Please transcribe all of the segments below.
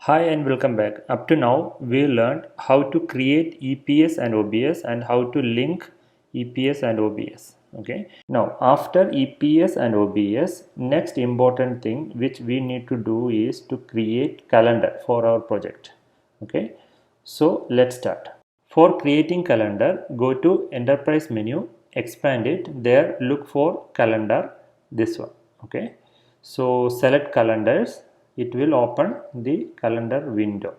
Hi and welcome back. Up to now, we learned how to create EPS and OBS and how to link EPS and OBS. Okay. Now, after EPS and OBS, next important thing which we need to do is to create calendar for our project. Okay. So let's start. For creating calendar, go to Enterprise menu, expand it. There, look for calendar. This one. Okay. So select calendars. It will open the calendar window.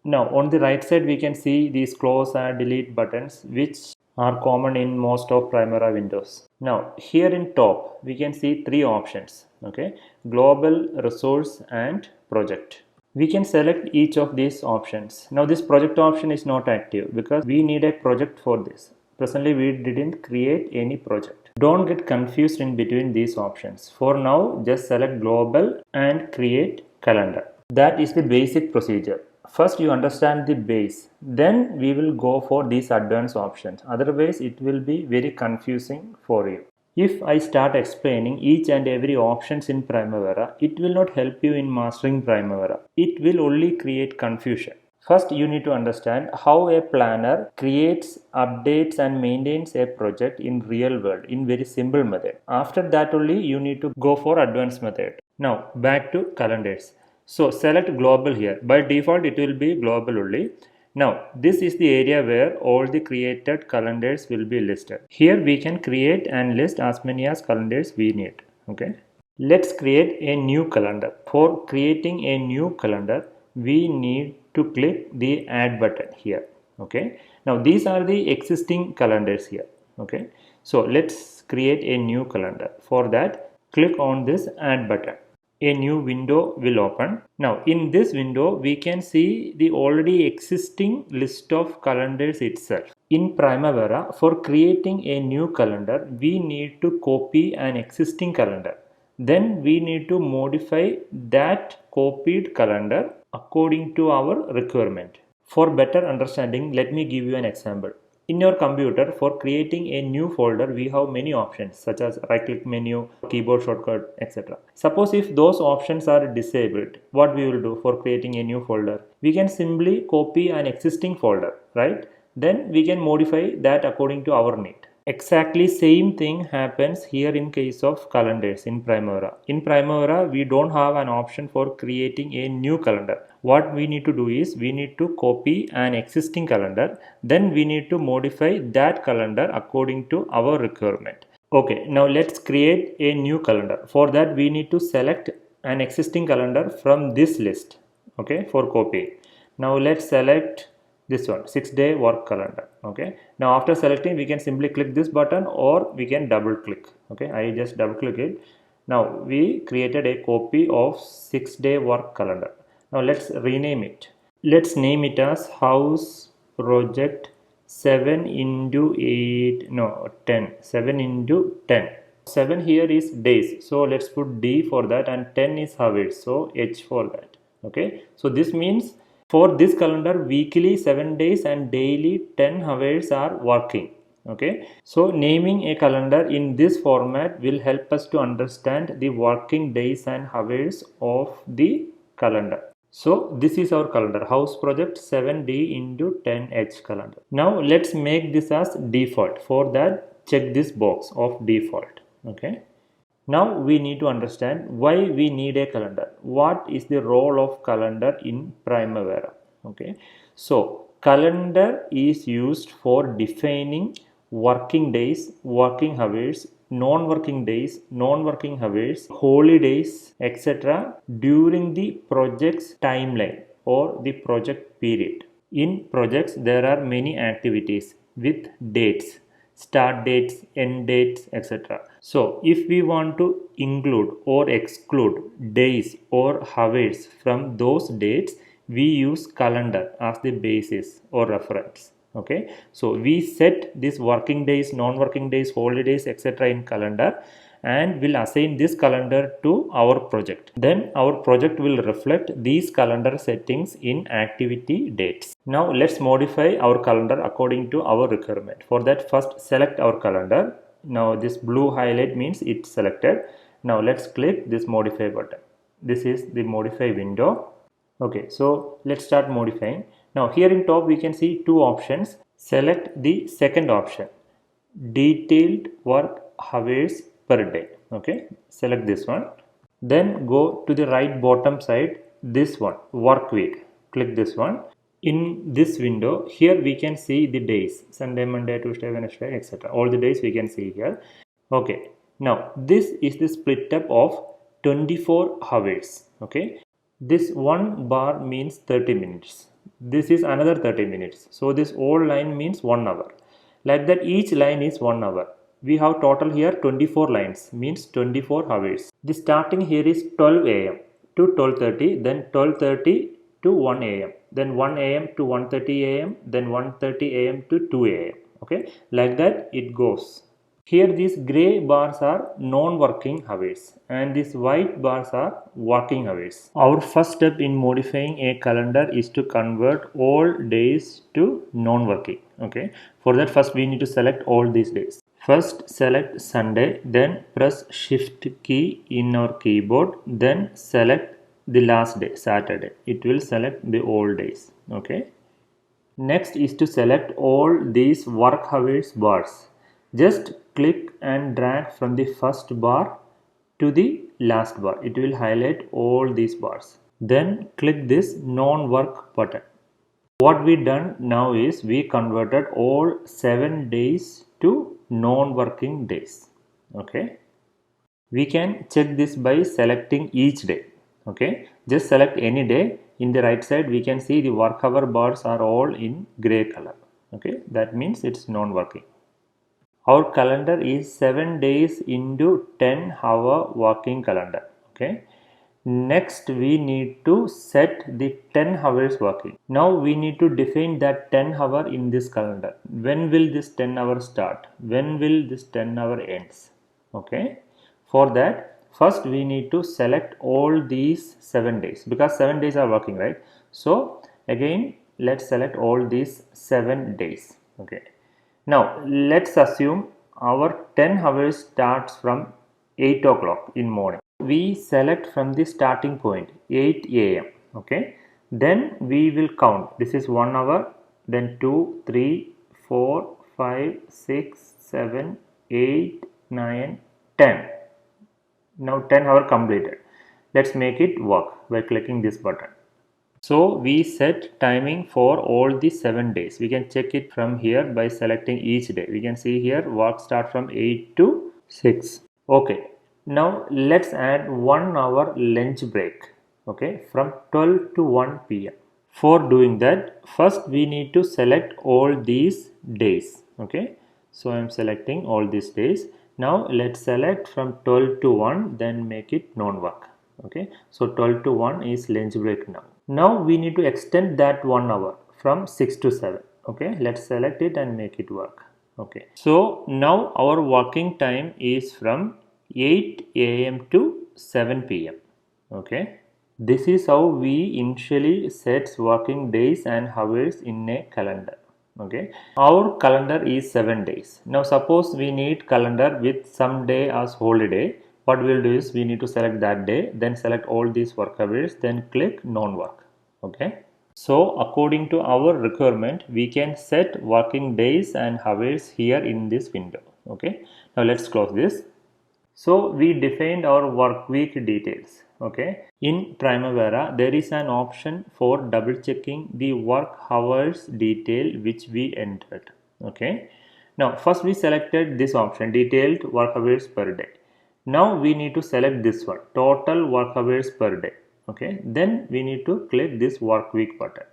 Now on the right side we can see these close and delete buttons which are common in most of Primavera windows. Now here in top we can see three options. Okay, global, resource and project. We can select each of these options. Now this project option is not active because we need a project for this. Presently we didn't create any project. Don't get confused in between these options. For now just select global and create calendar. That is the basic procedure. First you understand the base, then we will go for these advanced options. Otherwise it will be very confusing for you. If I start explaining each and every options in Primavera, it will not help you in mastering Primavera. It will only create confusion. First, you need to understand how a planner creates, updates and maintains a project in real world in very simple method. After that only you need to go for advanced method. Now back to calendars. So select global here. By default it will be global only. Now this is the area where all the created calendars will be listed. Here we can create and list as many as calendars we need. Okay. Let's create a new calendar. For creating a new calendar, we need to click the add button here. Okay. Now these are the existing calendars here. Okay. So let's create a new calendar. For that, click on this add button. A new window will open. Now in this window we can see the already existing list of calendars itself. In Primavera, for creating a new calendar, we need to copy an existing calendar. Then we need to modify that copied calendar according to our requirement. For better understanding, let me give you an example. In your computer, for creating a new folder, we have many options such as right click menu, keyboard shortcut, etc. Suppose if those options are disabled, what we will do for creating a new folder? We can simply copy an existing folder, right? Then we can modify that according to our need. Exactly same thing happens here in case of calendars in Primavera. In Primavera, we don't have an option for creating a new calendar. What we need to do is we need to copy an existing calendar. Then we need to modify that calendar according to our requirement. Okay, now let's create a new calendar. For that, we need to select an existing calendar from this list. Okay, for copy. Now let's select this one, 6-day work calendar. Okay, now after selecting we can simply click this button or we can double click. Okay, I just double click it. Now we created a copy of 6-day work calendar. Now let's rename it. Let's name it as house project 7 into 8 no 10 7 into 10. 7 here is days, so let's put D for that, and 10 is hours, so H for that. Okay, so this means for this calendar, weekly 7 days and daily 10 hours are working. Okay, so naming a calendar in this format will help us to understand the working days and hours of the calendar. So this is our calendar, house project 7D into 10H calendar. Now let's make this as default. For that, check this box of default. Okay. Now we need to understand why we need a calendar. What is the role of calendar in Primavera? Okay, so calendar is used for defining working days, working hours, non-working days, non-working hours, holidays, etc. during the project's timeline or the project period. In projects, there are many activities with dates, start dates, end dates, etc. So if we want to include or exclude days or hours from those dates, we use calendar as the basis or reference. Okay, so we set these working days, non-working days, holidays, etc. in calendar and will assign this calendar to our project. Then our project will reflect these calendar settings in activity dates. Now let's modify our calendar according to our requirement. For that, first select our calendar. Now this blue highlight means it's selected. Now let's click this modify button. This is the modify window. Okay, so let's start modifying. Now here in top we can see two options. Select the second option, detailed work hours per day. Okay, select this one. Then go to the right bottom side, this one, work week. Click this one. In this window, here we can see the days, Sunday, Monday, Tuesday, Wednesday, etc. All the days we can see here. Okay, now this is the split up of 24 hours. Okay, this one bar means 30 minutes. This is another 30 minutes. So this whole line means 1 hour. Like that, each line is 1 hour. We have total here 24 lines, means 24 hours. The starting here is 12 a.m. to 12:30, then 12:30 to 1 a.m., then 1 a.m. to 1:30 a.m., then 1:30 a.m. to 2 a.m. Okay, like that it goes. Here these gray bars are non-working hours and these white bars are working hours. Our first step in modifying a calendar is to convert all days to non-working. Okay, for that first we need to select all these days. First select Sunday, then press shift key in our keyboard, then select the last day, Saturday. It will select the all days. Okay. Next is to select all these work hours bars. Just click and drag from the first bar to the last bar. It will highlight all these bars. Then click this non-work button. What we done now is we converted all 7 days to non-working days. Okay. We can check this by selecting each day. Okay, just select any day. In the right side we can see the work hour bars are all in gray color. Okay, that means it's non-working. Our calendar is 7 days into 10-hour working calendar. Okay, next we need to set the 10 hours working. Now we need to define that 10 hour in this calendar. When will this 10 hour start? When will this 10 hour ends? Okay, for that first we need to select all these 7 days because 7 days are working, right? So again let's select all these 7 days. Okay, now let's assume our 10 hours starts from 8 o'clock in morning. We select from the starting point 8 a.m. Okay, then we will count. This is 1 hour, then 2, 3, 4, 5, 6, 7, 8, 9, 10. Now 10 hour completed. Let's make it work by clicking this button. So we set timing for all the 7 days. We can check it from here by selecting each day. We can see here work start from 8 to 6. Okay. Now let's add 1 hour lunch break. Okay, from 12 to 1 p.m. For doing that, first we need to select all these days. Okay, so I'm selecting all these days. Now let's select from 12 to 1, then make it non-work. Okay, so 12 to 1 is lunch break now. Now we need to extend that 1 hour from 6 to 7. Okay, let's select it and make it work. Okay, so now our working time is from 8 a.m. to 7 p.m. Okay, this is how we initially set working days and hours in a calendar. Okay, our calendar is 7 days. Now suppose we need calendar with some day as holiday. What we'll do is we need to select that day, then select all these work hours, then click non-work. Okay, so according to our requirement we can set working days and hours here in this window. Okay, now let's close this. So we defined our work week details. Okay, in Primavera there is an option for double checking the work hours detail which we entered. Okay, now first we selected this option, detailed work hours per day. Now we need to select this one, total work hours per day. Okay, then we need to click this work week button.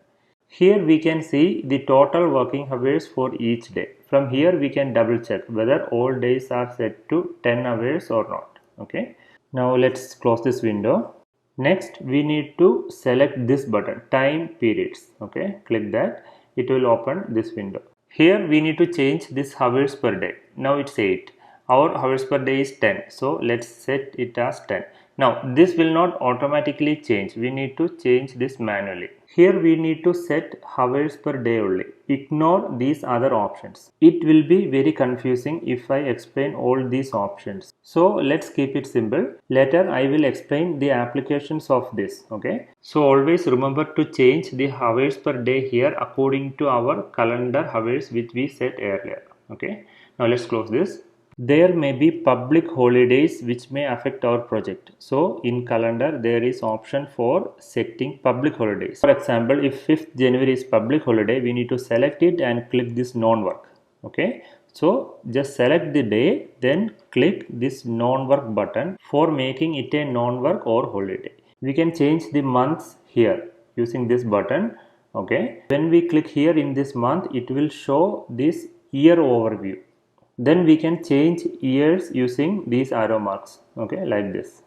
Here we can see the total working hours for each day. From here we can double check whether all days are set to 10 hours or not. Okay, now let's close this window. Next we need to select this button, time periods. Okay, click that, it will open this window. Here we need to change this hours per day. Now it's 8. Our hours per day is 10. So let's set it as 10. Now this will not automatically change. We need to change this manually. Here we need to set hours per day only. Ignore these other options. It will be very confusing if I explain all these options. So let's keep it simple. Later I will explain the applications of this. Okay. So always remember to change the hours per day here according to our calendar hours which we set earlier. Okay. Now let's close this. There may be public holidays which may affect our project. So in calendar there is option for setting public holidays. For example, if 5th January is public holiday, we need to select it and click this non-work. Okay. So just select the day, then click this non-work button for making it a non-work or holiday. We can change the months here using this button. Okay. When we click here in this month, it will show this year overview. Then we can change years using these arrow marks, okay, like this.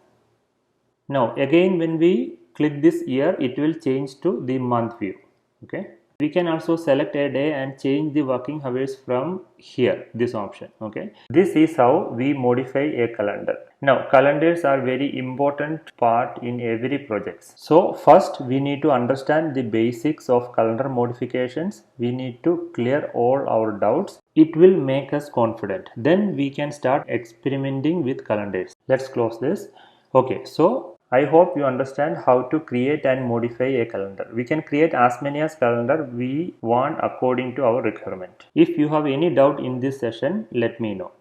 Now again when we click this year, it will change to the month view. Okay. We can also select a day and change the working hours from here, this option. Okay. This is how we modify a calendar. Now calendars are very important part in every project. So first we need to understand the basics of calendar modifications. We need to clear all our doubts. It will make us confident. Then we can start experimenting with calendars. Let's close this. Okay, so I hope you understand how to create and modify a calendar. We can create as many as calendar we want according to our requirement. If you have any doubt in this session, let me know.